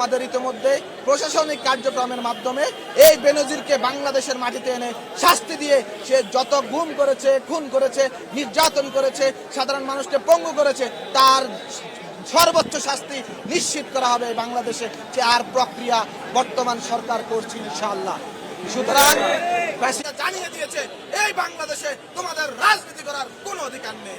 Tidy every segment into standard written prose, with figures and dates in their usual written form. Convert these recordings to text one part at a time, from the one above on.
আমাদের ইতিমধ্যে প্রশাসনিক কার্যক্রমের মাধ্যমে এই বেনজিরকে বাংলাদেশের মাটিতে এনে শাস্তি দিয়ে, সে যত গুম করেছে, খুন করেছে, নির্যাতন করেছে, সাধারণ মানুষকে পঙ্গু করেছে, তার সর্বোচ্চ শাস্তি নিশ্চিত করা হবে বাংলাদেশে। যে আর প্রক্রিয়া বর্তমান সরকার করছে ইনশাআল্লাহ। সুতরাং ফ্যাসিস্টরা জানিয়ে দিয়েছে এই বাংলাদেশে তোমাদের রাজনীতি করার কোনো অধিকার নেই।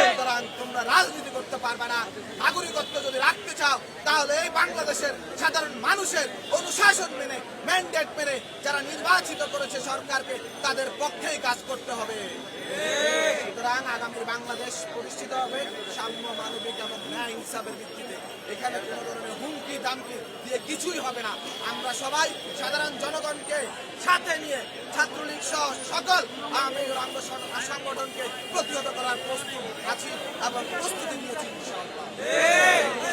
সুতরাং তোমরা রাজনীতি করতে পারবে না। নাগরিকত্ব যদি রাখতে চাও তাহলে এই বাংলাদেশের সাধারণ মানুষের অনুশাসন মেনে, ম্যান্ডেট মেনে যারা নির্বাচিত করেছে সরকারকে, তাদের পক্ষেই কাজ করতে হবে। সুতরাং আগামী বাংলাদেশ প্রতিষ্ঠিত হবে সাম্য, মানবিক এবং ন্যায় ইনসাফের ভিত্তিতে। এখানে কোনো ধরনের হুমকি দামকি দিয়ে কিছুই হবে না। আমরা সবাই সাধারণ জনগণকে সাথে নিয়ে ছাত্রলীগ সহ সকল আওয়ামী অঙ্গ সংগঠনকে প্রতিহত করার প্রস্তুত আছি এবং প্রস্তুতি নিয়েছি ইনশাআল্লাহ।